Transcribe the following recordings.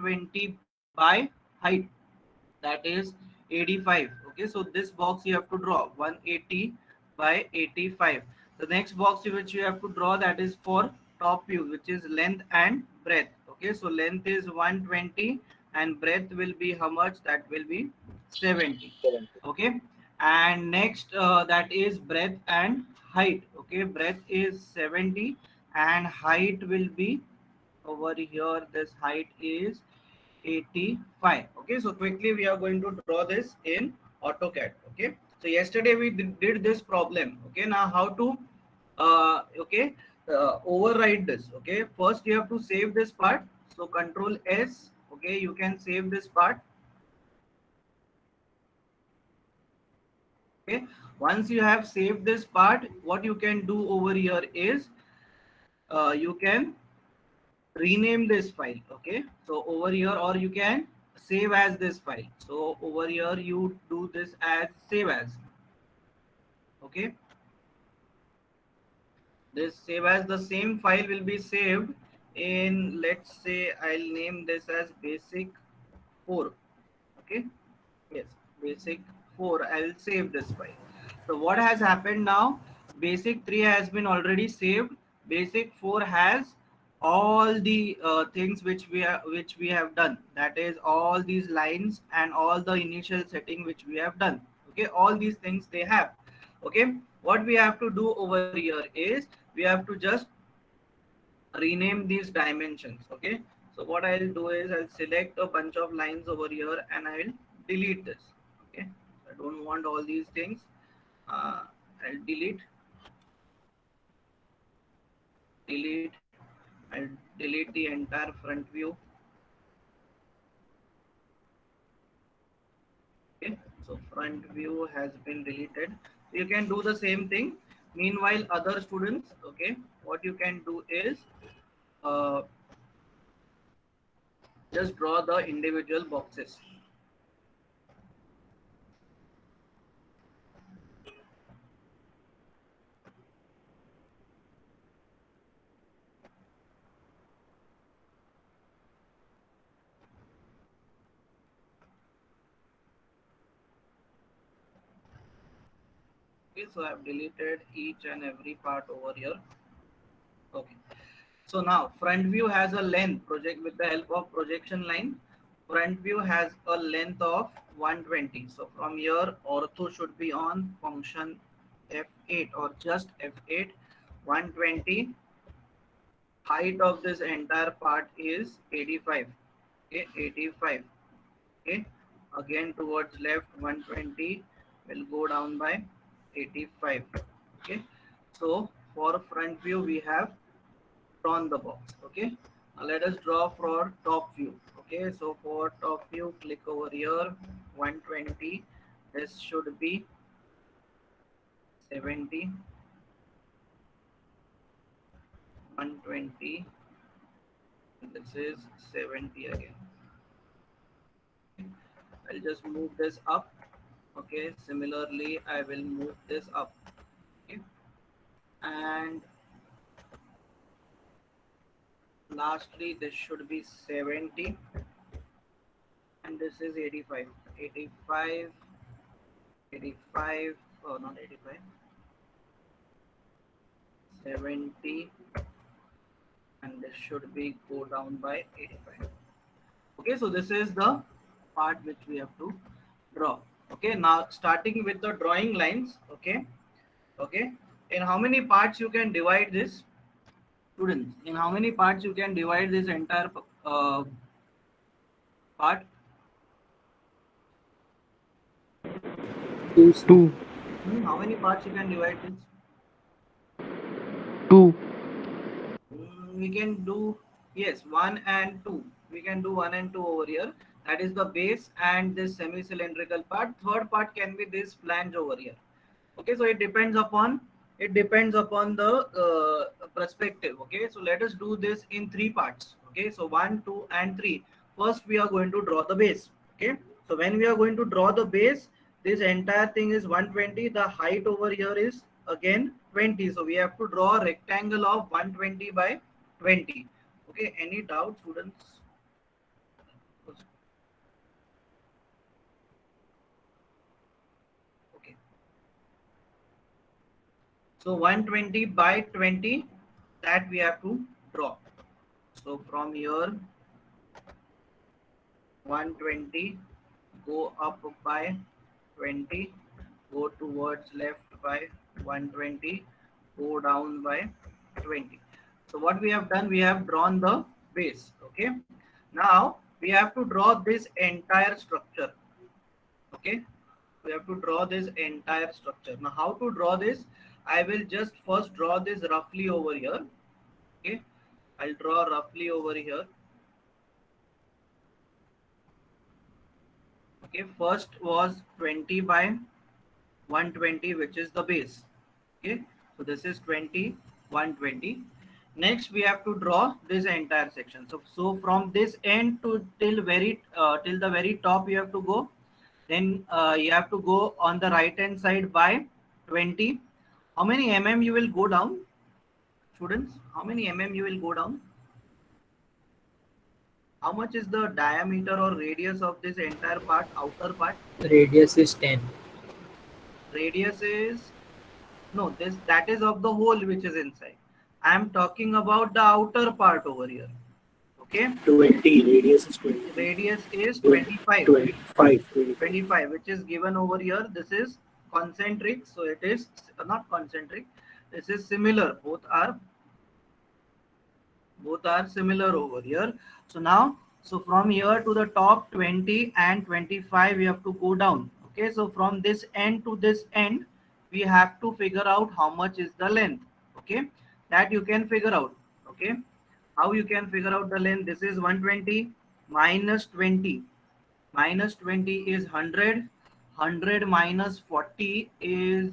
120 by height, that is 85. Okay, so this box you have to draw 180 by 85. The next box which you have to draw, that is for top view, which is length and breadth. Okay, so length is 120 and breadth will be how much? That will be 70. Okay, and next that is breadth and height. Okay, breadth is 70 and height will be over here. This height is 85. Okay, so quickly we are going to draw this in AutoCAD. Okay, so yesterday we did this problem. Okay, now how to okay, override this. Okay, first you have to save this part, so Control S. Okay, you can save this part. Okay, once you have saved this part, what you can do over here is you can rename this file. Okay, so over here, or you can save as this file. So over here you do this as save as. Okay, this save as, the same file will be saved in, let's say I'll name this as basic 4. Okay, yes, basic 4. I'll save this file. So what has happened now, basic 3 has been already saved, basic 4 has all the things which we have done, that is all these lines and all the initial setting which we have done. Okay, all these things they have. Okay, what we have to do over here is we have to just rename these dimensions. Okay, so what I'll do is I'll select a bunch of lines over here and I will delete this. Okay, I don't want all these things. I'll delete I'll delete the entire front view. Okay, so front view has been deleted. So you can do the same thing. Meanwhile, other students, okay, what you can do is uh, just draw the individual boxes. Okay, so I've deleted each and every part over here. Okay, so now front view has a length, project with the help of projection line. Front view has a length of 120. So from here, ortho should be on function F8 or just F8. 120. Height of this entire part is 85. Okay, 85. Okay, again towards left 120 will go down by 85. Okay, so for front view we have drawn the box. Okay, now let us draw for top view. Okay, so for top view, click over here, 120. This should be 70, 120. This is 70 again. I'll just move this up. Okay, similarly I will move this up. Okay, and lastly this should be 70 and this is 85. 85, 85, oh not 85, 70, and this should be go down by 85. Okay, so this is the part which we have to draw. Okay, now starting with the drawing lines. Okay, okay, in how many parts you can divide this, students? In how many parts you can divide this entire part? Two. How many parts you can divide this? Two. We can do, yes, 1 and 2. We can do 1 and 2 over here. That is the base and this semi-cylindrical part. Third part can be this flange over here. Okay, so it depends upon the perspective. Okay, so let us do this in 3 parts. Okay, so 1, 2 and 3. First we are going to draw the base. Okay, so when we are going to draw the base, this entire thing is 120. The height over here is again 20, so we have to draw a rectangle of 120 by 20. Okay, any doubt, students? So 120 by 20, that we have to draw. So from here 120, go up by 20, go towards left by 120, go down by 20. So what we have done, we have drawn the base. Okay, now we have to draw this entire structure. Okay, we have to draw this entire structure. Now how to draw this? I will just first draw this roughly over here. Okay, I'll draw roughly over here. Okay, first was 20 by 120, which is the base. Okay, so this is 20, 120. Next we have to draw this entire section. So from this end to till the very top you have to go. Then you have to go on the right hand side by 20. How many you will go down, students? How many you will go down? How much is the diameter or radius of this entire part, outer part? Radius is 10. Radius is, no, this, that is of the hole which is inside. I am talking about the outer part over here. Okay, 20. Radius is 20. radius is 25. 25, which is given over here. This is concentric, so it is not concentric. This is similar. Both are similar over here. So now, so from here to the top 20 and 25 we have to go down. Okay, so from this end to this end we have to figure out how much is the length. Okay, that you can figure out. Okay, how you can figure out the length? This is 120 minus 20. Minus 20 is 100. 100 minus 40 is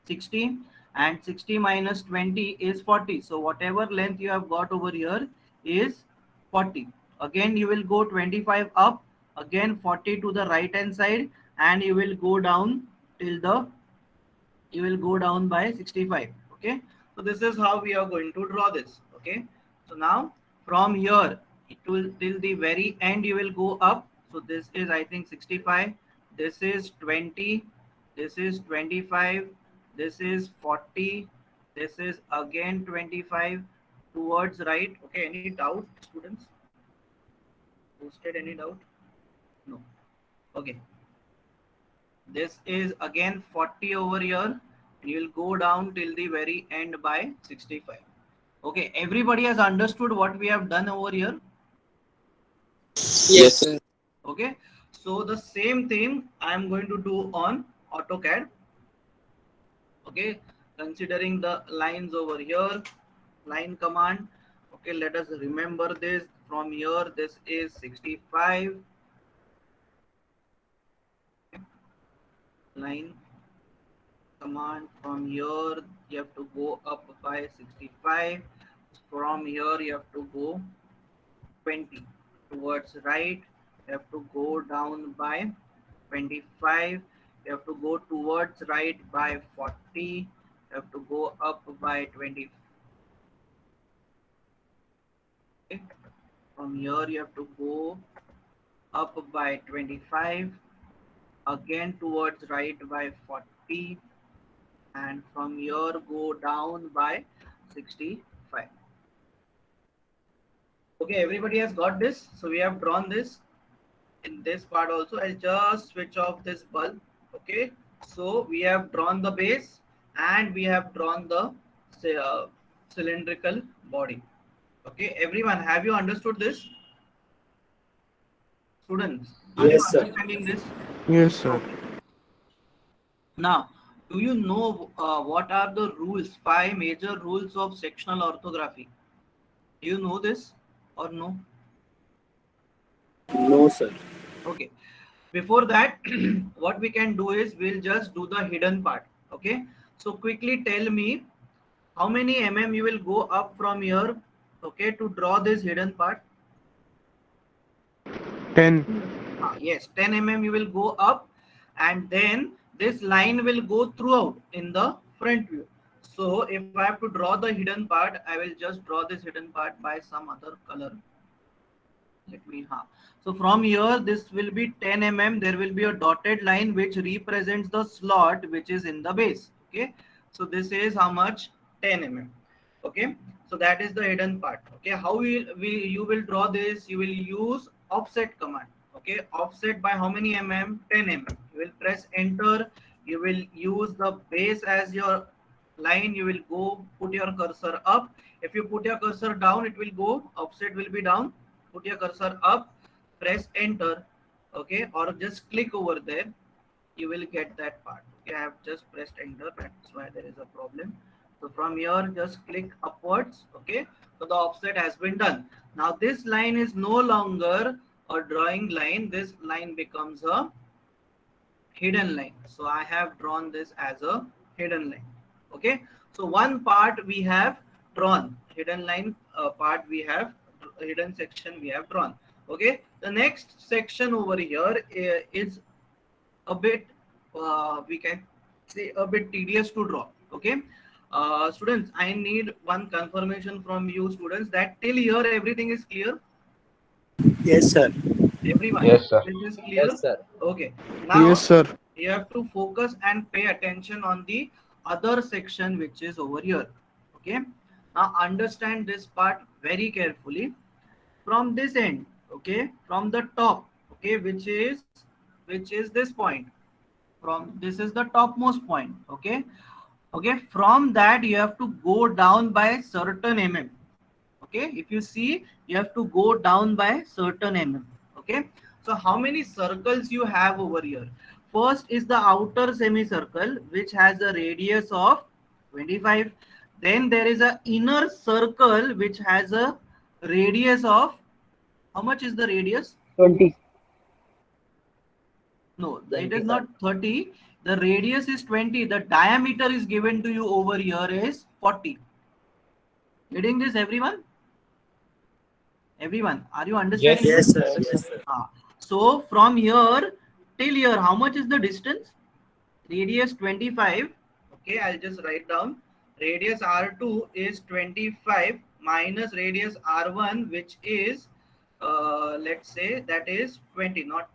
60, and 60 minus 20 is 40. So whatever length you have got over here is 40. Again you will go 25 up, again 40 to the right hand side, and you will go down till the, you will go down by 65. Okay, so this is how we are going to draw this. Okay, so now from here it will till the very end you will go up. So this is, I think, 65, this is 20, this is 25, this is 40, this is again 25 towards right. Okay, any doubt, students? Posted any doubt? No. Okay, this is again 40 over here. You will go down till the very end by 65. Okay, everybody has understood what we have done over here? Yes, sir. Okay, so the same thing I am going to do on AutoCAD. Okay, considering the lines over here, line command. Okay, let us remember this. From here, this is 65. Line command, from here you have to go up by 65. From here you have to go 20 towards right. You have to go down by 25. You have to go towards right by 40. You have to go up by 20. Okay. From here you have to go up by 25, again towards right by 40, and from here go down by 65. Okay, everybody has got this. So we have drawn this. In this part also, I'll just switch off this bulb. Okay, so we have drawn the base and we have drawn the cylindrical body. Okay, everyone, have you understood this? Students, are you Yes, sir. understanding this? Yes, sir. Now, do you know what are the rules, 5 major rules of sectional orthography? Do you know this or no? No, sir. Okay, before that, what we can do is we'll just do the hidden part. Okay, so quickly tell me how many you will go up from here, okay, to draw this hidden part. 10. Yes, 10 you will go up, and then this line will go throughout in the front view. So if I have to draw the hidden part, I will just draw this hidden part by some other color. Let me, so from here this will be 10 there will be a dotted line which represents the slot which is in the base. Okay, So this is how much? 10 mm. Okay, so that is the hidden part. Okay, how you will draw this? You will use offset command. Okay, offset by how many mm? 10 mm. You will press enter. You will use the base as your line. You will go put your cursor up. If you put your cursor down, it will go, offset will be down. Put your cursor up, press enter. Okay, or just click over there, you will get that part. Okay, I have just pressed enter, that's why there is a problem. So from here just click upwards. Okay, so the offset has been done. Now this line is no longer a drawing line, this line becomes a hidden line. So I have drawn this as a hidden line. Okay, so one part we have drawn, hidden line part we have, hidden section we have drawn. Okay, the next section over here is a bit we can say a bit tedious to draw. Okay, students, I need one confirmation from you students that till here everything is clear. Yes, sir. Everyone, Yes, sir. this is clear. Yes, sir. Okay, Yes, now sir. you have to focus and pay attention on the other section which is over here. Okay, now understand this part very carefully from this end. Okay, from the top. Okay, which is this point. From this is the topmost point. Okay, okay, from that you have to go down by certain mm. Okay, if you see, you have to go down by certain mm. Okay, so how many circles you have over here? First is the outer semicircle which has a radius of 25. Then there is a inner circle which has a radius of, how much is the radius? 20. No, it 20, is sir. not 30. The radius is 20. The diameter is given to you over here is 40. Getting this, everyone? Everyone, are you understanding Yes. Yes, this? sir. Yes, sir. So from here till here, how much is the distance? Radius 25. Okay, I'll just write down. Radius R2 is 25 minus radius R1, which is, let's say that is 20, not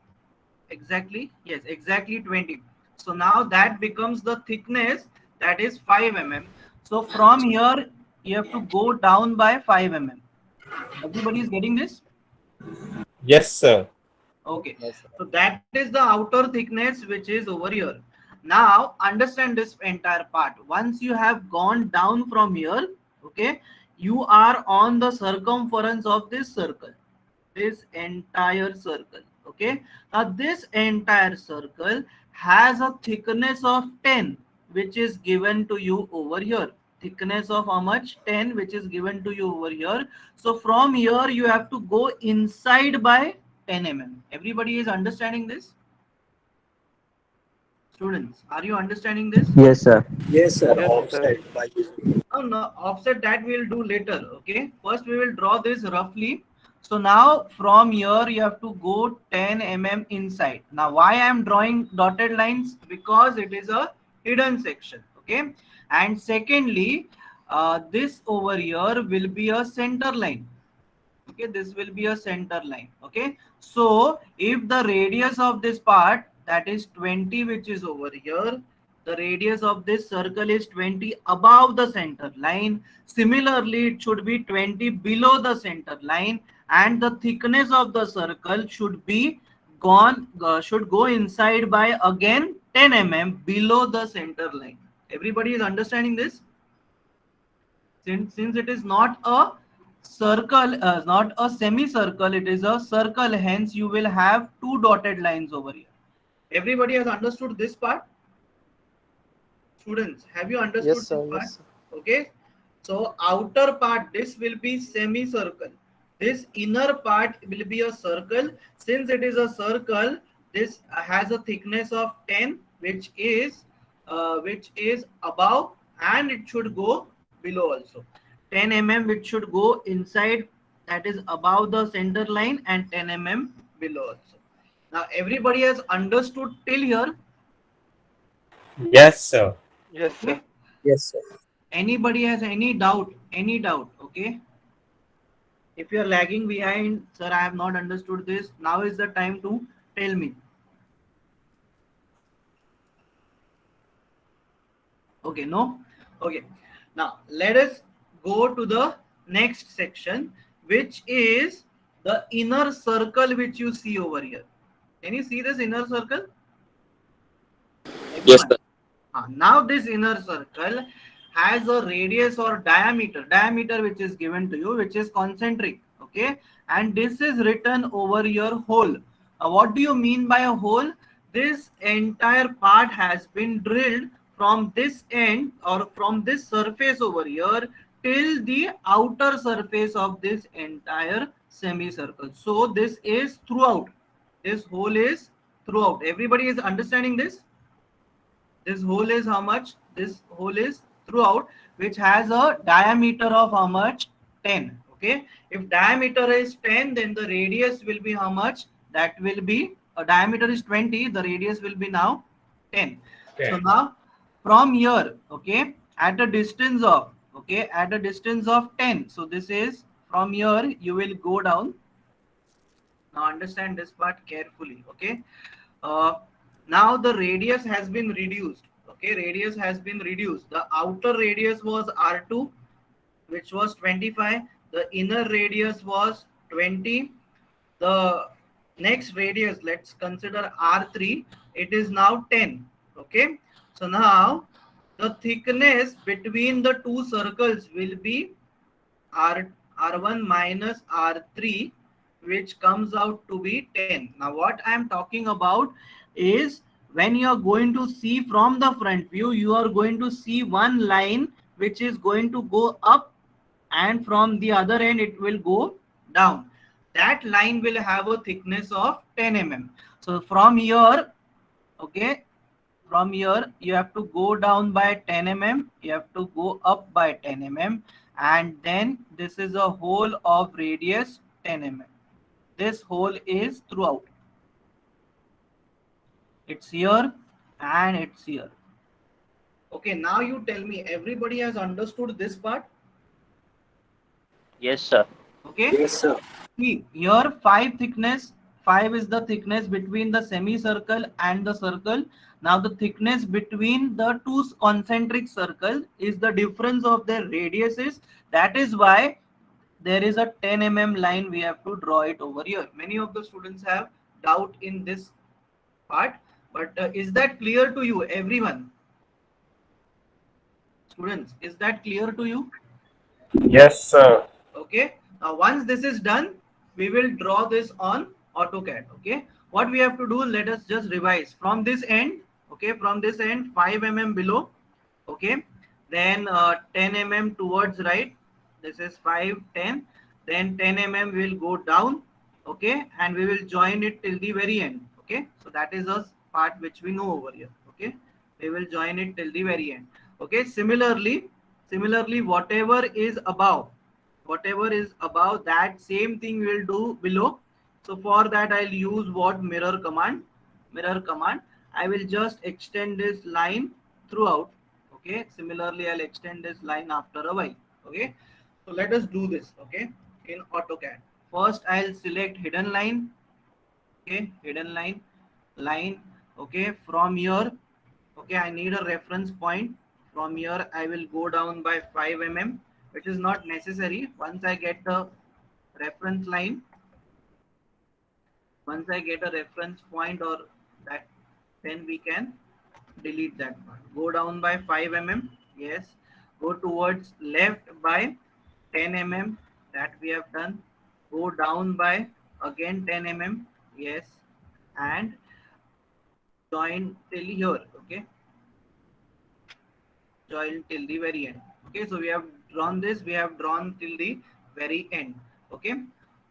exactly, yes, exactly 20. So now that becomes the thickness, that is 5 mm. So from here you have to go down by 5 mm. Everybody is getting this? Yes, sir. Okay, Yes, sir. so that is the outer thickness which is over here. Now understand this entire part. Once you have gone down from here, okay, you are on the circumference of this circle, this entire circle. Okay, now this entire circle has a thickness of 10, which is given to you over here. Thickness of how much? 10, which is given to you over here. So from here you have to go inside by 10 mm. Everybody is understanding this? Students, are you understanding this? Yes, sir. Yes, sir. Yes, sir. Offset by using. Oh, no, offset that we'll do later. Okay, first we will draw this roughly. So now from here you have to go 10 mm inside. Now why I am drawing dotted lines? Because it is a hidden section. Okay, and secondly, this over here will be a center line. Okay, this will be a center line. Okay, so if the radius of this part, that is 20, which is over here, the radius of this circle is 20 above the center line. Similarly, it should be 20 below the center line, and the thickness of the circle should be should go inside by again 10 mm below the center line. Everybody is understanding this? Since it is not a circle, not a semicircle, it is a circle, hence you will have two dotted lines over here. Everybody has understood this part? Students, have you understood Yes, sir. this part? Yes, sir. Okay, so outer part, this will be semicircle, this inner part will be a circle. Since it is a circle, this has a thickness of 10, which is above, and it should go below also. 10 mm which should go inside, that is above the center line, and 10 mm below also. Now everybody has understood till here? Yes, sir. Yes, Okay, sir. Yes, sir. anybody has any doubt? Any doubt? Okay, if you are lagging behind, sir, I have not understood this, now is the time to tell me. Okay, no? Okay. Now let us go to the next section, which is the inner circle which you see over here. Can you see this inner circle? Yes, Everyone. sir. Now this inner circle has a radius or diameter which is given to you, which is concentric. Okay, and this is written over your hole. What do you mean by a hole? This entire part has been drilled from this end or from this surface over here till the outer surface of this entire semicircle. So this is throughout. This hole is throughout. Everybody is understanding this? This hole is how much? This hole is throughout, which has a diameter of how much? 10. Okay, if diameter is 10, then the radius will be how much? That will be, a diameter is 20, the radius will be now 10. So 10. now from here, okay, at a distance of, okay, at a distance of 10, so this is from here you will go down. Now understand this part carefully. Okay, uh, now the radius has been reduced. Okay, radius has been reduced. The outer radius was R2, which was 25. The inner radius was 20. The next radius, let's consider R3, it is now 10. Okay, so now the thickness between the two circles will be R, R1 minus R3, which comes out to be 10. Now what I am talking about is, when you are going to see from the front view, you are going to see one line which is going to go up, and from the other end it will go down. That line will have a thickness of 10 mm. So from here, okay, from here you have to go down by 10 mm, you have to go up by 10 mm, and then this is a hole of radius 10 mm. This hole is throughout. It's here and it's here. Okay, now you tell me, everybody has understood this part? Yes, sir. Okay, Yes, sir. see here, 5 thickness, 5 is the thickness between the semicircle and the circle. Now the thickness between the two concentric circles is the difference of their radiuses. That is why there is a 10 mm line, we have to draw it over here. Many of the students have doubt in this part, but is that clear to you, everyone? Students, is that clear to you? Yes, sir. Okay, now once this is done, we will draw this on AutoCAD. Okay, what we have to do, let us just revise from this end. Okay, from this end 5 mm below. Okay, then 10 mm towards right, this is 5 10, then 10 mm will go down. Okay, and we will join it till the very end. Okay, so that is a part which we know over here. Okay, we will join it till the very end. Okay, similarly whatever is above, that same thing we'll do below. So for that I'll use what? Mirror command. I will just extend this line throughout. Okay, similarly I'll extend this line after a while. Okay, so let us do this. Okay, in AutoCAD, first I'll select hidden line. Okay, hidden line. Okay, from here, okay, I need a reference point. From here I will go down by 5 mm, which is not necessary. Once I get the reference line, once I get a reference point or that, then we can delete that part. Go down by 5 mm, yes. Go towards left by 10 mm, that we have done. Go down by again 10 mm, yes, and join till here. Okay, join till the very end. Okay, so we have drawn this, we have drawn till the very end. Okay,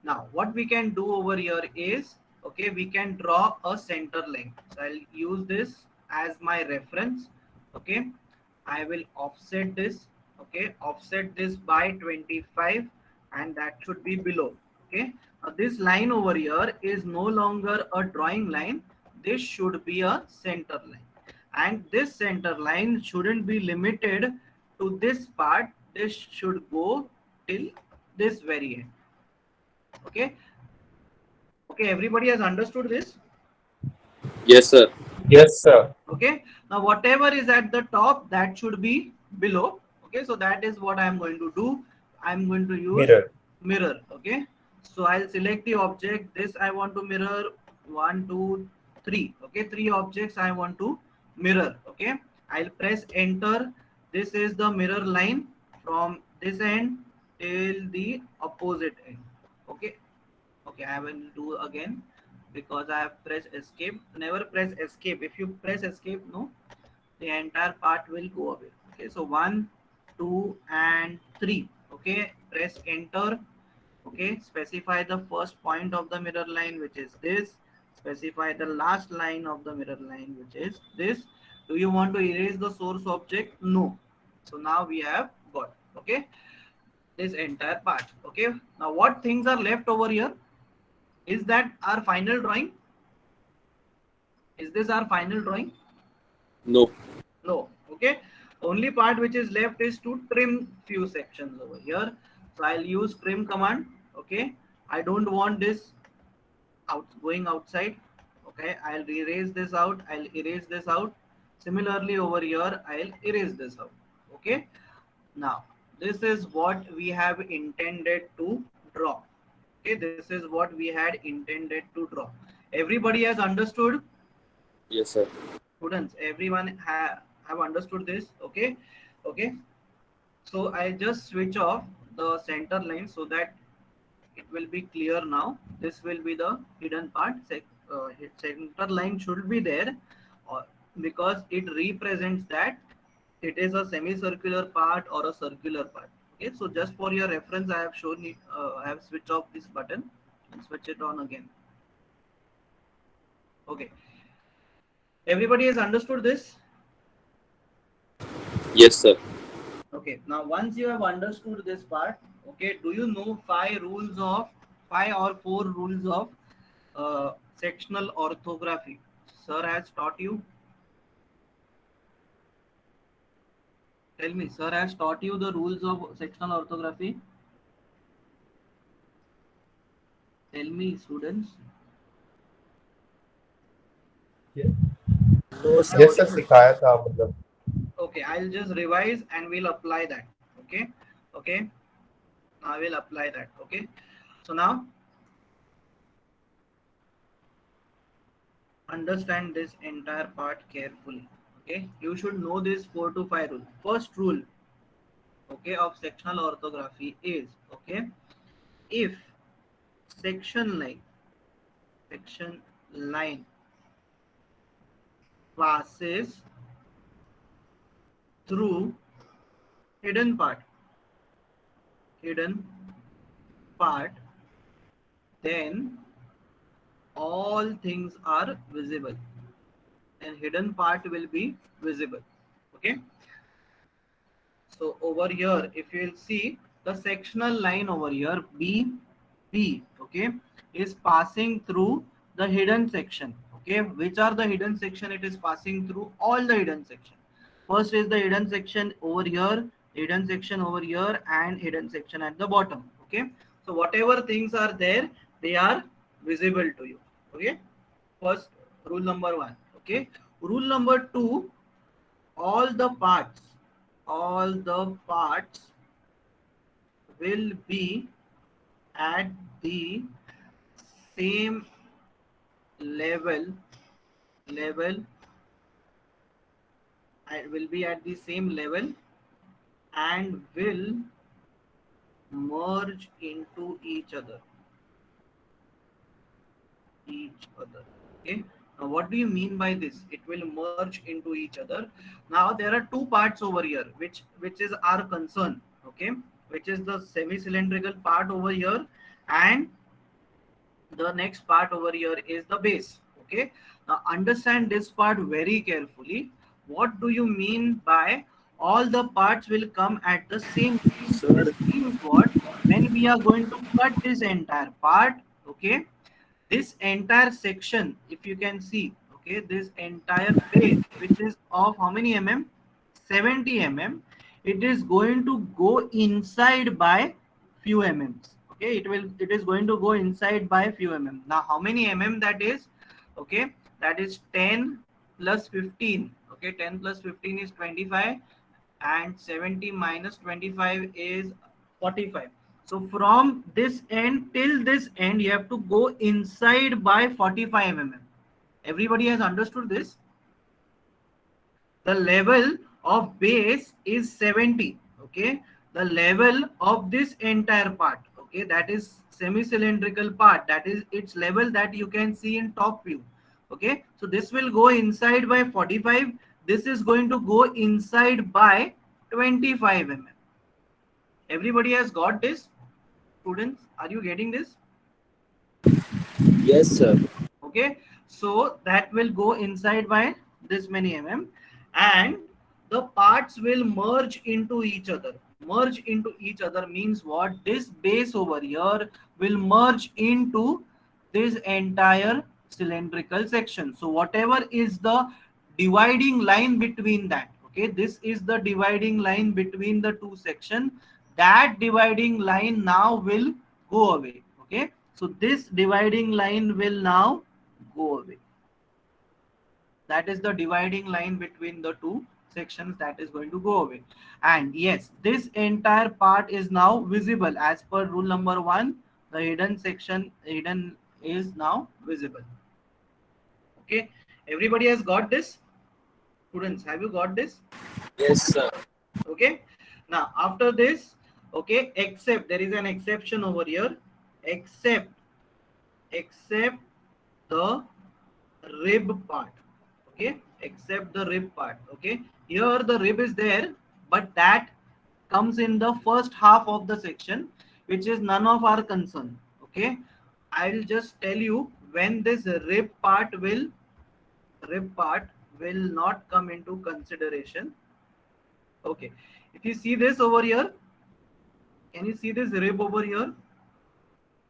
now what we can do over here is, okay, we can draw a center line. So I'll use this as my reference. Okay, I will offset this. Okay, offset this by 25, and that should be below. Okay, now this line over here is no longer a drawing line, this should be a center line, and this center line shouldn't be limited to this part, this should go till this very end. Okay, okay, everybody has understood this? Yes, sir. Yes, sir. Okay, now whatever is at the top, that should be below. Okay, so that is what I am going to do. I'm going to use Mirror. mirror. Okay, so I'll select the object. This I want to mirror. One, two, three. Okay, three objects I want to mirror. Okay, I'll press enter. This is the mirror line from this end till the opposite end. Okay, okay, I will do again because I have pressed escape. Never press escape. If you press escape, no, the entire part will go away. Okay, so one, two, and three. Okay, press enter. Okay, specify the first point of the mirror line, which is this. Specify the last line of the mirror line, which is this. Do you want to erase the source object? No. So now we have got, okay, this entire part. Okay, now what things are left over here? Is that our final drawing? Is this our final drawing? No. No. Okay, only part which is left is to trim few sections over here. So I'll use trim command. Okay, I don't want this out going outside. Okay, I'll erase this out. I'll erase this out. Similarly over here, I'll erase this out. Okay, now this is what we have intended to draw. Okay, this is what we had intended to draw. Everybody has understood? Yes, sir. Students, everyone have understood this? Okay, okay, so I just switch off the center line so that it will be clear now. This will be the hidden part. Center line should be there, because it represents that it is a semicircular part or a circular part. Okay, so just for your reference, I have shown it. I have switched off this button and switch it on again. Okay, everybody has understood this? Yes, sir. Okay, now once you have understood this part, okay, do you know five or four rules of sectional orthography? Sir has taught you. Tell me, sir has taught you the rules of sectional orthography? Tell me, students. No, sir. Yes, sir. सिखाया था मतलब. Okay, I'll just revise and we'll apply that. Okay, okay, I will apply that. Okay, so now understand this entire part carefully. Okay, you should know this 4 to 5 rule. First rule, okay, of sectional orthography is, okay, if section line passes through hidden part, then all things are visible and hidden part will be visible. Okay, so over here, if you will see the sectional line over here, BP, okay, is passing through the hidden section. Okay, which are the hidden section? It is passing through all the hidden section. First is the hidden section over here, hidden section over here, and hidden section at the bottom. Okay, so whatever things are there, they are visible to you. Okay, first rule number 1. Okay, rule number 2, all the parts will be at the same level will be at the same level and will merge into each other. Okay, now what do you mean by this? It will merge into each other. Now there are two parts over here which is our concern. Okay, which is the semi-cylindrical part over here, and the next part over here is the base. Okay, now understand this part very carefully. What do you mean by all the parts will come at the same time? Sir. This means what? When we are going to cut this entire part, okay, this entire section, if you can see, okay, this entire base, which is of how many mm? 70 mm, it is going to go inside by few mm. Okay, it is going to go inside by few mm. Now how many mm that is? Okay, that is 10 plus 15. Okay, 10 plus 15 is 25, and 70 minus 25 is 45. So from this end till this end, you have to go inside by 45 mm. Everybody has understood this? The level of base is 70. Okay, the level of this entire part, okay, that is semi-cylindrical part, that is its level that you can see in top view. Okay, so this will go inside by 45. This is going to go inside by 25 mm. Everybody has got this? Students, are you getting this? Yes, sir. Okay, so that will go inside by this many mm, and the parts will merge into each other. Merge into each other means what? This base over here will merge into this entire cylindrical section. So whatever is the dividing line between that, okay, this is the dividing line between the two sections. That dividing line now will go away. Okay, so this dividing line will now go away. That is the dividing line between the two sections that is going to go away. And yes, this entire part is now visible as per rule number 1. The hidden section, hidden is now visible. Okay, everybody has got this? Students, have you got this? Yes, sir. Okay, now after this, okay, except there is an exception over here, except the rib part. Okay, except the rib part. Okay, here the rib is there, but that comes in the first half of the section, which is none of our concern. Okay, I'll just tell you when this rib part will not come into consideration. Okay, if you see this over here, can you see this rib over here?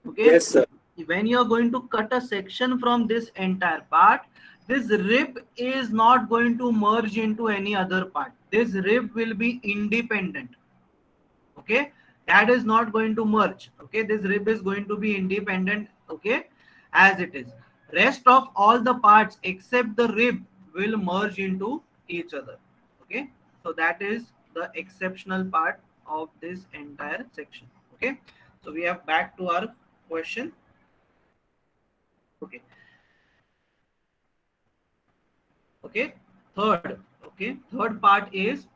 Okay, Yes, sir. when you are going to cut a section from this entire part, this rib is not going to merge into any other part. This rib will be independent. Okay, that is not going to merge. Okay, this rib is going to be independent. Okay, as it is, rest of all the parts except the rib will merge into each other. Okay, so that is the exceptional part of this entire section. Okay, so we are back to our question. Okay, okay, third, okay, third part is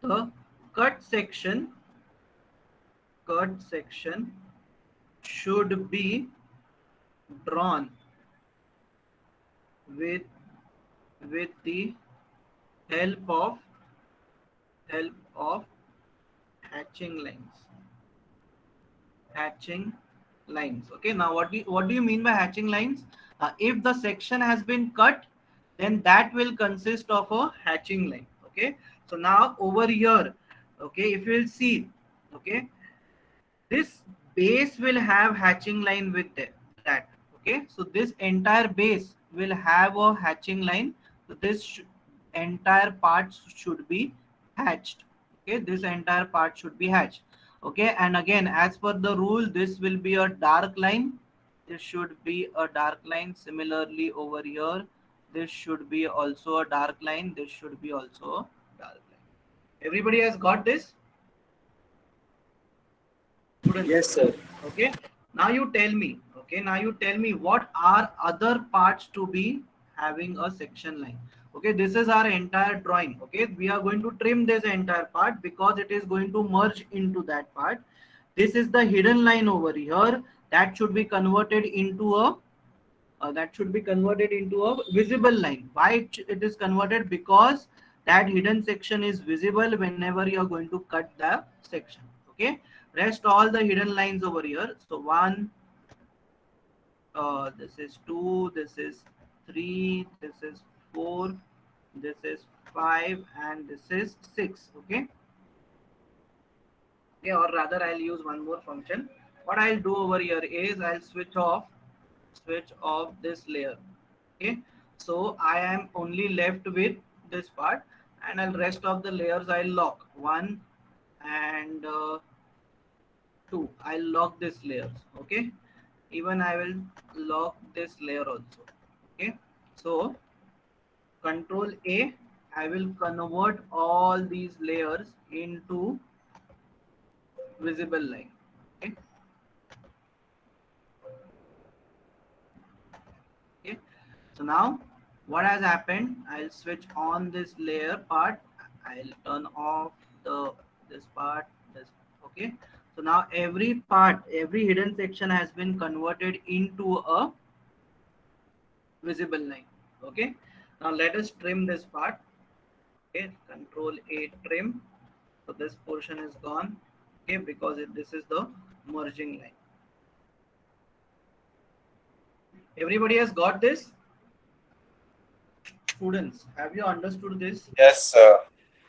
the cut section. Cut section should be drawn with the help of hatching lines. Hatching lines. Okay, now what do you mean by hatching lines? If the section has been cut, then that will consist of a hatching line. Okay, so now over here, okay, if you will see, okay, this base will have hatching line with that. Okay, so this entire base will have a hatching line. So this entire part should be hatched. Okay, this entire part should be hatched. Okay, and again, as per the rule, this will be a dark line. This should be a dark line. Similarly over here, this should be also a dark line. This should be also a dark line. Everybody has got this? Students? Yes, sir. Okay, now you tell me. Okay, now you tell me what are other parts to be having a section line. Okay, this is our entire drawing. Okay, we are going to trim this entire part because it is going to merge into that part. This is the hidden line over here that should be converted into a visible line. Why it is converted? Because that hidden section is visible whenever you are going to cut the section. Okay, rest all the hidden lines over here. So 1, this is 2, this is 3, this is 4, this is 5, and this is 6. Okay, okay, or rather I'll use one more function. What I'll do over here is I'll switch off this layer. Okay, so I am only left with this part, and I'll rest of the layers I'll lock 1 and 2. I'll lock this layers. Okay, Even I will lock this layer also. Okay, so Control A, I will convert all these layers into visible line. Okay, okay. So now what has happened? I'll switch on this layer part. I'll turn off the this part. This okay. So now every part, every hidden section has been converted into a visible line. Okay. Now let us trim this part. Okay. Control A, trim. So this portion is gone. Okay, because this is the merging line. Everybody has got this? Students, have you understood this? Yes, sir.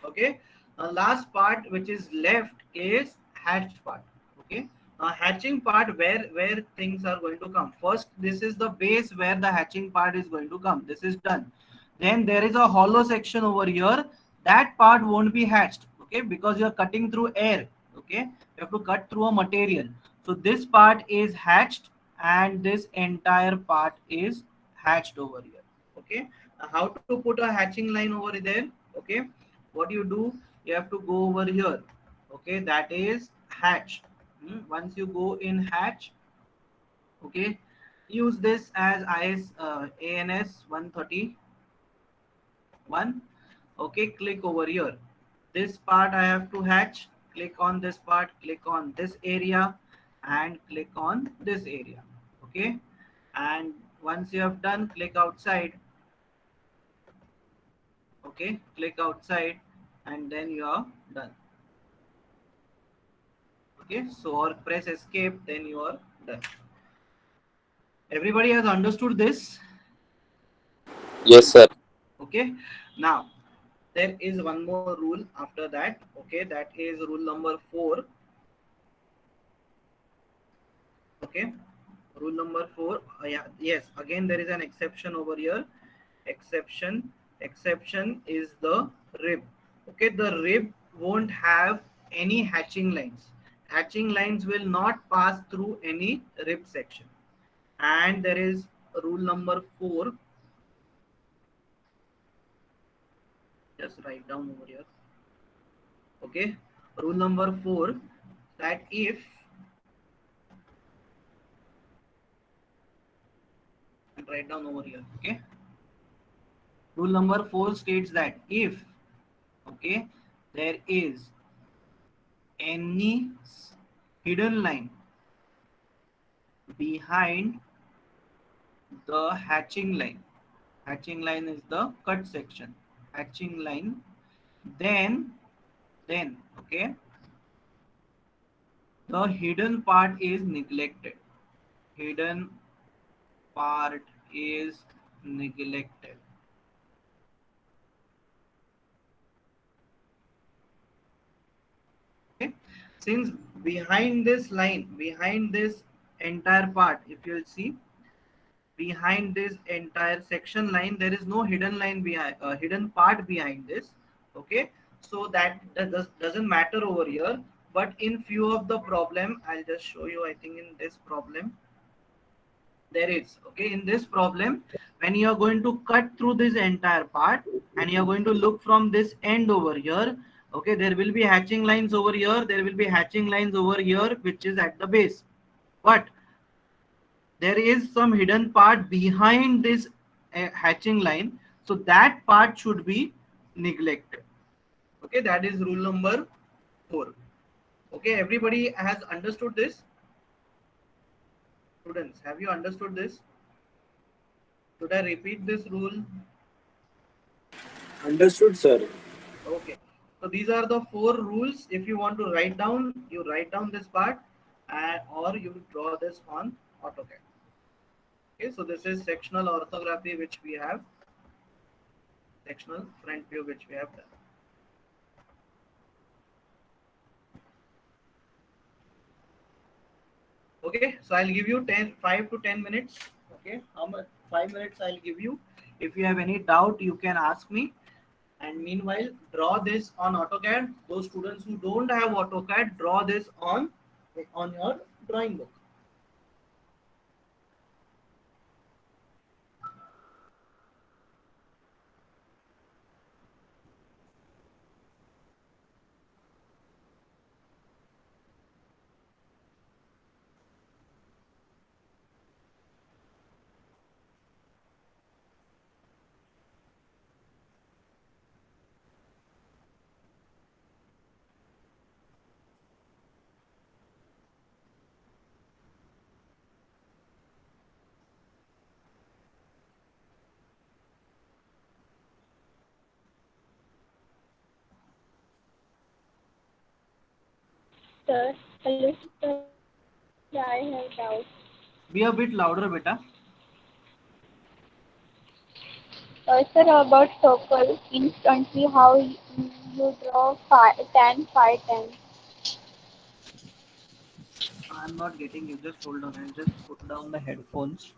Okay, last part which is left is hatched part. Okay, hatching part, where things are going to come first. This is the base where the hatching part is going to come. This is done. Then there is a hollow section over here. That part won't be hatched. Okay, because you are cutting through air. Okay, you have to cut through a material. So this part is hatched and this entire part is hatched over here. Okay, how to put a hatching line over there? Okay, what you do, you have to go over here. Okay, that is hatch. Once you go in hatch, okay, use this as IS ANS 131. Okay, click over here. This part I have to hatch. Click on this part, click on this area and click on this area. Okay, and once you have done, click outside. Okay, click outside and then you are done. Okay, so or press escape, then you are done. Everybody has understood this? Yes, sir. Okay, now there is one more rule after that. Okay, that is rule number 4. Okay, rule number 4. Yeah, yes, again there is an exception over here. Exception is the rib. Okay, the rib won't have any hatching lines. Hatching lines will not pass through any rib section. And there is rule number 4. Just write down over here. Okay, rule number 4, that if write down over here. Okay, rule number 4 states that if, okay, there is any hidden line behind the hatching line, hatching line is the cut section, hatching line, then okay, the hidden part is neglected. Hidden part is neglected. Okay, since behind this line, behind this entire part, if you'll see, behind this entire section line, there is no hidden line behind, hidden part behind this. Okay, so that doesn't matter over here. But in few of the problem, I'll just show you. I think in this problem there is, okay, in this problem, when you are going to cut through this entire part and you are going to look from this end over here, okay, there will be hatching lines over here, there will be hatching lines over here, which is at the base. But there is some hidden part behind this hatching line, so that part should be neglected. Okay, that is rule number 4. Okay, everybody has understood this? Students, have you understood this? Should I repeat this rule? Understood, sir. Okay, so these are the 4 rules. If you want to write down, you write down this part, or you draw this on AutoCAD. Okay, so this is sectional orthography which we have, sectional front view which we have done. Okay, so I'll give you 5 to 10 minutes. Okay, how much? 5 minutes I'll give you. If you have any doubt, you can ask me. And meanwhile, draw this on AutoCAD. Those students who don't have AutoCAD, draw this on your drawing book. sir. Hello, sir. I have doubt. Be a bit louder, beta. Sir, about circle, instantly how you draw 10, 5, 10. I'm not getting you. Just hold on. I'll just put down the headphones.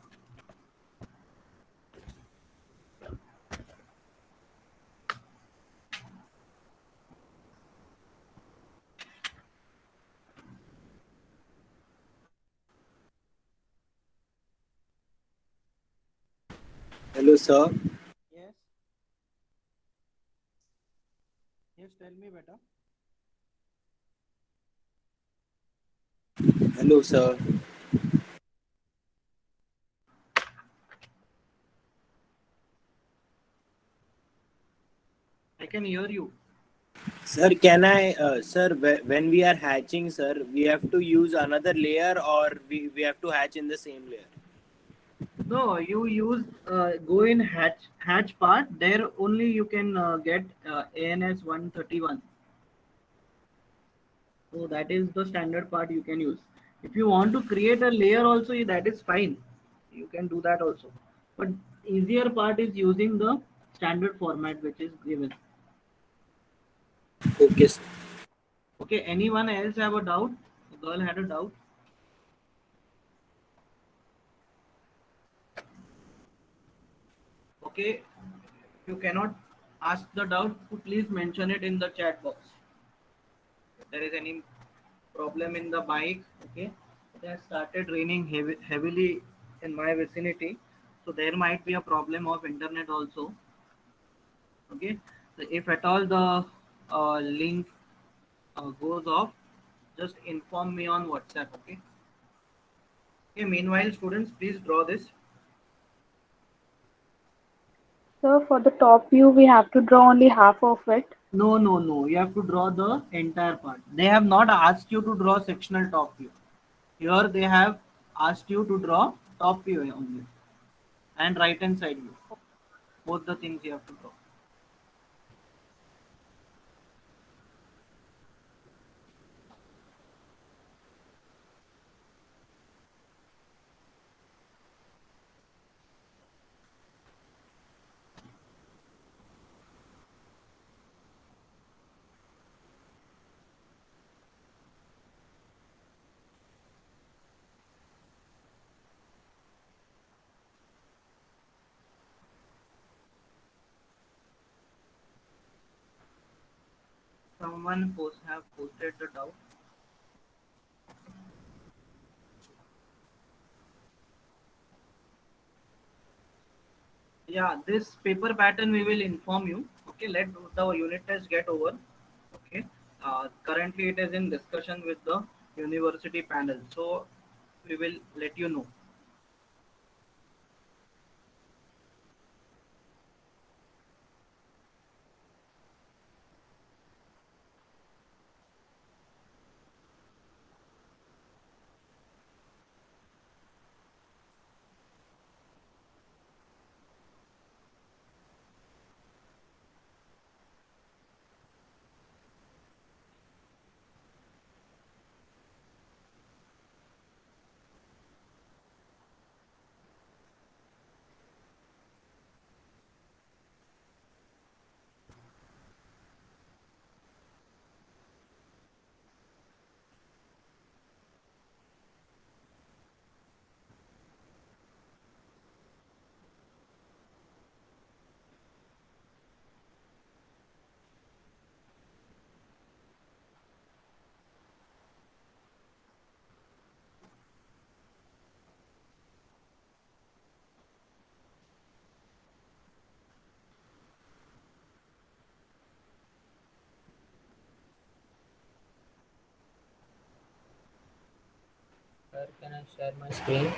Hello, sir. Yes. Yes, tell me, beta. Hello, sir. I can hear you. Sir, can I, sir, when we are hatching, sir, we have to use another layer or we have to hatch in the same layer? No, you use go in hatch part. There only you can get ANS 131. So that is the standard part you can use. If you want to create a layer also, that is fine. You can do that also. But easier part is using the standard format which is given. Okay, sir. Okay, anyone else have a doubt? The girl had a doubt. Okay, if you cannot ask the doubt, please mention it in the chat box. If there is any problem in the bike, okay, it has started raining heavily in my vicinity, so there might be a problem of internet also. Okay, so if at all the link goes off, just inform me on WhatsApp. Okay. Okay, meanwhile students, please draw this. So for the top view, we have to draw only half of it. No, you have to draw the entire part. They have not asked you to draw sectional top view. Here they have asked you to draw top view only and right hand side view. Both the things you have to draw. Someone have posted the doubt. Yeah, this paper pattern we will inform you. Okay, let the unit test get over. Okay, currently it is in discussion with the university panel, so we will let you know. Sir, can I share my screen?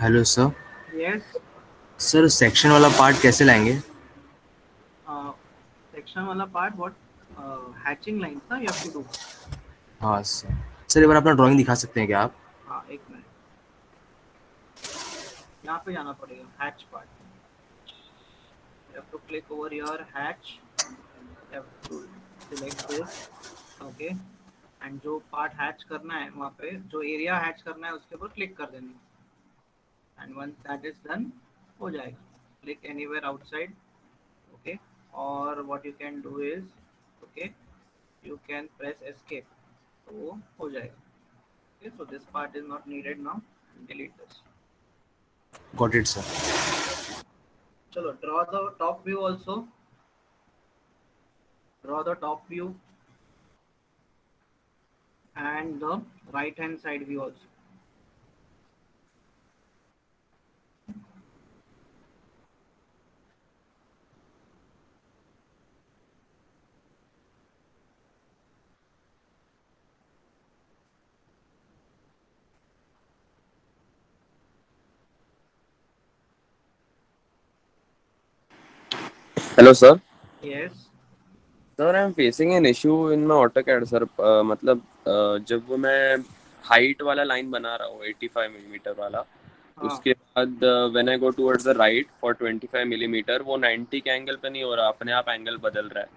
Hello sir. Yes. Sir section वाला part कैसे लाएंगे? Section वाला part what? Hatching lines ना you have to do. हाँ sir. Sir एक बार अपना drawing दिखा सकते हैं क्या आप? हाँ एक मिनट, यहाँ पे जाना पड़ेगा hatch part. You have to click over here hatch. You have to select this. Okay. And जो part hatch करना है वहाँ पे जो area hatch करना है उसके ऊपर click कर देना. And once that is done हो जाएगा. Click anywhere outside. Okay. Or what you can do is okay you can press escape. तो वो हो जाएगा. Okay, so this part is not needed now. Delete this. Got it sir. Chalo, draw the top view also. Draw the top view and the right hand side view also. Hello, sir. Yes. Sir, I'm facing an issue in my AutoCAD, sir. मतलब जब वो मैं height वाला line बना रहा हूँ 85 millimetre वाला, उसके बाद when I go towards the right for 25 millimetre वो 90 के एंगल पे नहीं हो रहा, अपने आप एंगल बदल रहा है।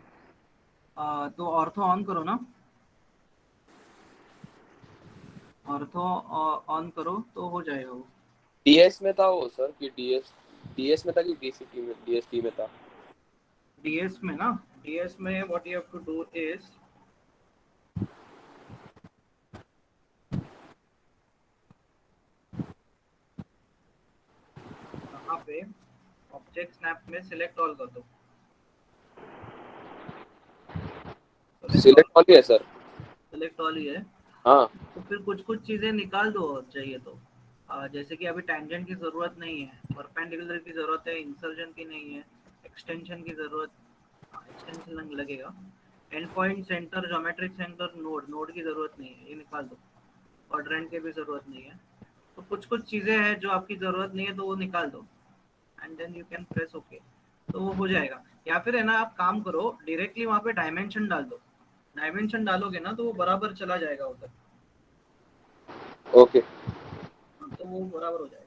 तो ऑर्थो ऑन करो ना, ऑर्थो ऑन करो तो हो जाएगा वो। डीएस में था वो सर कि डीएस में था कि डीसीटी में, डीएसटी में था? डीएस में ना, डीएस में what you have to do is यहाँ पे ऑब्जेक्ट स्नैप में सिलेक्ट ऑल कर दो। सिलेक्ट ऑल ही है सर। सिलेक्ट ऑल ही है। हाँ, तो फिर कुछ कुछ चीजें निकाल दो चाहिए तो। जैसे कि अभी टेंजेंट की जरूरत नहीं है, परपेंडिकुलर की जरूरत है, इंसर्जन की नहीं है, एक्सटेंशन की जरूरत, एक्सटेंशन लगेगा, and point centre, geometric centre, node की जरूरत नहीं है, ये निकाल दो। क्वाड्रेंट की भी जरूरत नहीं है। तो कुछ कुछ चीजें हैं जो आपकी जरूरत नहीं है तो वो निकाल दो and then you can press okay, तो वो हो जाएगा। या फिर है ना आप काम करो डायरेक्टली वहाँ पे डायमेंशन डाल दो। डायमेंशन डालोगे ना तो वो बराबर चला जाएगा उधर, ओके। तो वो बराबर हो जाएगा।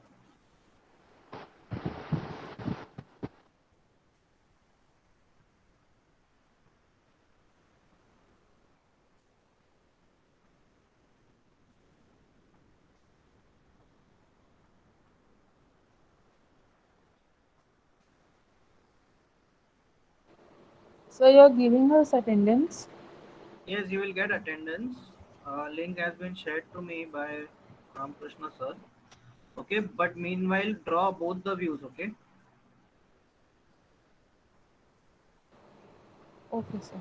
So you're giving us attendance? Yes, you will get attendance. Link has been shared to me by Ramkrishna sir. Okay, but meanwhile draw both the views. Okay. Okay, sir.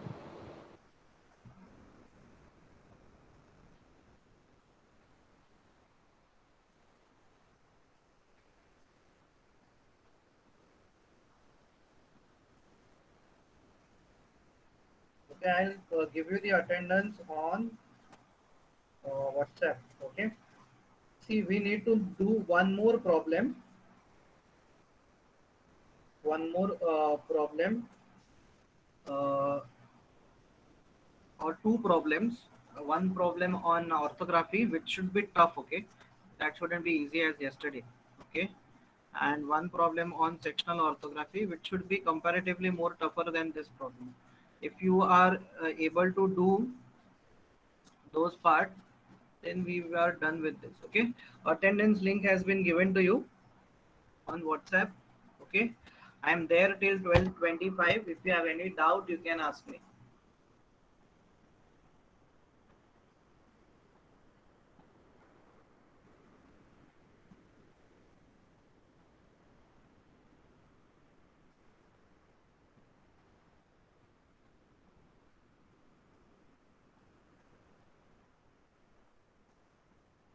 Okay, I'll give you the attendance on WhatsApp. Okay. See, we need to do one more problem. One more problem. Or two problems. One problem on orthography, which should be tough. Okay, that shouldn't be easy as yesterday. Okay, and one problem on sectional orthography, which should be comparatively more tougher than this problem. If you are able to do those parts, then we are done with this. Okay, attendance link has been given to you on WhatsApp. Okay, I am there till 12:25. If you have any doubt, you can ask me.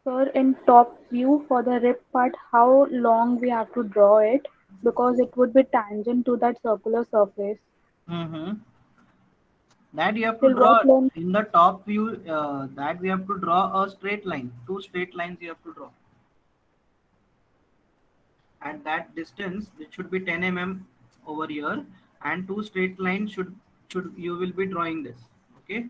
Sir, in top view for the rib part, how long we have to draw it? Because it would be tangent to that circular surface. Mm-hmm. That you have to Till what draw length? in the top view. That we have to draw a straight line. Two straight lines you have to draw. at that distance it should be 10 mm over here, and two straight lines should you will be drawing this. Okay,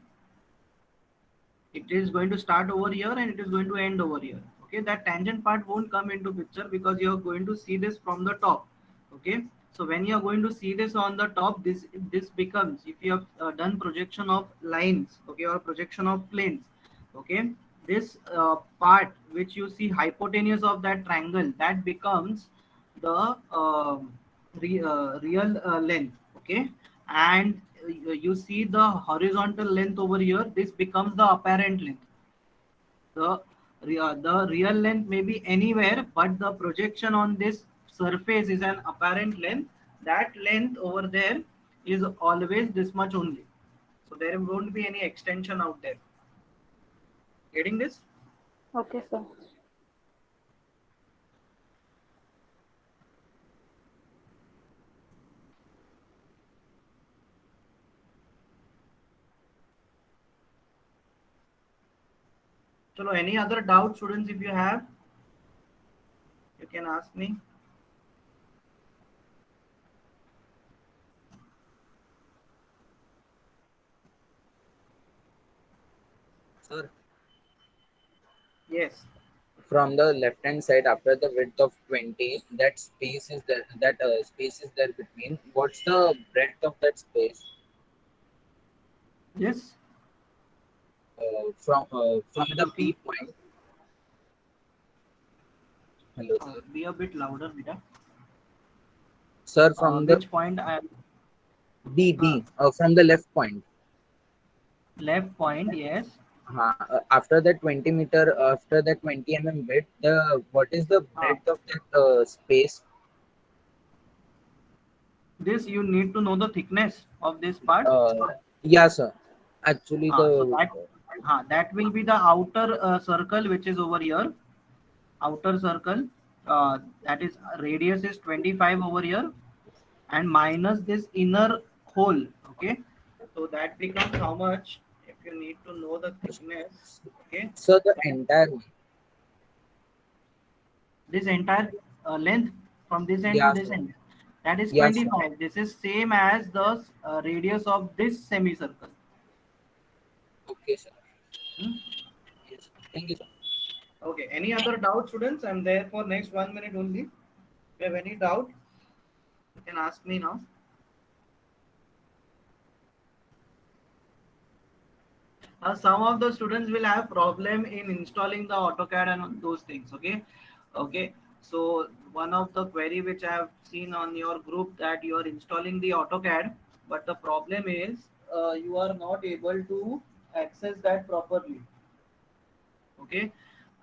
it is going to start over here and it is going to end over here. Okay, that tangent part won't come into picture because you are going to see this from the top. Okay, so when you are going to see this on the top, this becomes, if you have done projection of lines, okay, or projection of planes, okay, this part which you see hypotenuse of that triangle, that becomes the real length. Okay, and you see the horizontal length over here, this becomes the apparent length. The real length may be anywhere, but the projection on this surface is an apparent length. That length over there is always this much only, so there won't be any extension out there. Getting this? Okay, sir. So any other doubt, students? If you have, you can ask me. Sir, Yes. from the left hand side, after the width of 20, that space is there. That space is there between. What's the breadth of that space? Yes. From the P point. Hello, sir. Be a bit louder, Beta. Sir, from the Which point? D. From the left point. Left point. Yes. After that 20 meter, after that 20 mm width, what is the breadth of that space? This you need to know the thickness of this part. Yeah, sir. Actually, So that will be the outer circle which is over here. Outer circle, that is radius is 25 over here, and minus this inner hole. Okay, so that becomes how much? If you need to know the thickness, okay. So the entire one. This entire length from this end Yeah, to this sir. end, that is Yeah, 25. sir. This is same as the radius of this semicircle. Okay, sir. Hmm? Yes. Thank you, sir. Okay, any other doubt, students? I'm there for next 1 minute only. If you have any doubt, you can ask me now. Some of the students will have problem in installing the AutoCAD and those things. Okay, so one of the query which I have seen on your group, that you are installing the AutoCAD, but the problem is you are not able to access that properly. Okay,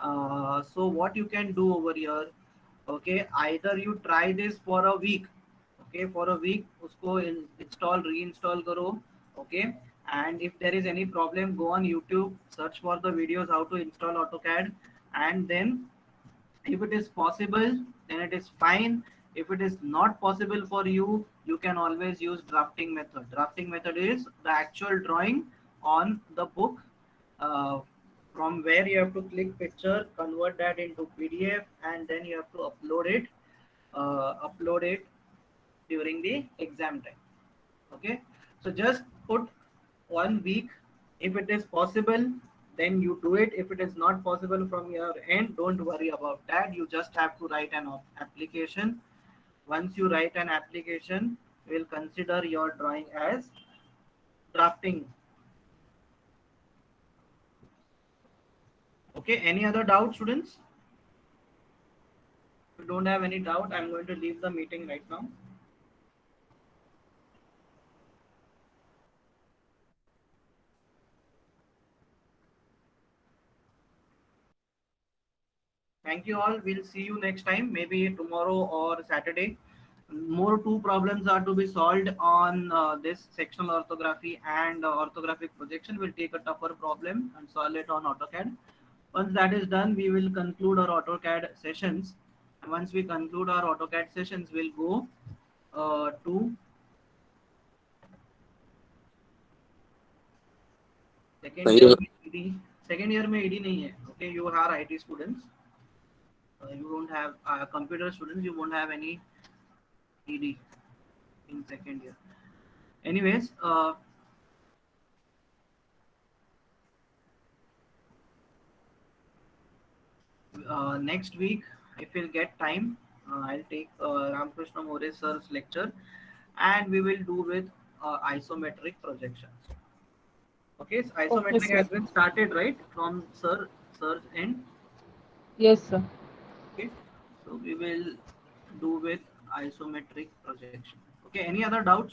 so what you can do over here, okay, either you try this for a week. Okay, for a week usko install reinstall karo. Okay, and if there is any problem, go on YouTube, search for the videos how to install AutoCAD, and then if it is possible, then it is fine. If it is not possible for you, you can always use drafting method. Drafting method is the actual drawing on the book, uh, from where you have to click picture, convert that into PDF, and then you have to upload it during the exam time. Okay, so just put 1 week. If it is possible, then you do it. If it is not possible from your end, don't worry about that. You just have to write an application. Once you write an application, we'll consider your drawing as drafting. Okay, any other doubt, students? If you don't have any doubt, I'm going to leave the meeting right now. Thank you all. We'll see you next time, maybe tomorrow or Saturday. More 2 problems are to be solved on this sectional orthography and orthographic projection. We'll take a tougher problem and solve it on AutoCAD. Once that is done, we will conclude our AutoCAD sessions. And once we conclude our AutoCAD sessions, we'll go to second year. Second year में ED नहीं है. Okay, you are IT students. You don't have computer students. You won't have any TD in second year. Anyways, next week, if we'll get time, I'll take Ramkrishna More sir's lecture, and we will do with isometric projections. Okay, so isometric sir. has been started, right, from sir's end. Yes, sir. Okay, so we will do with isometric projection. Okay, any other doubts?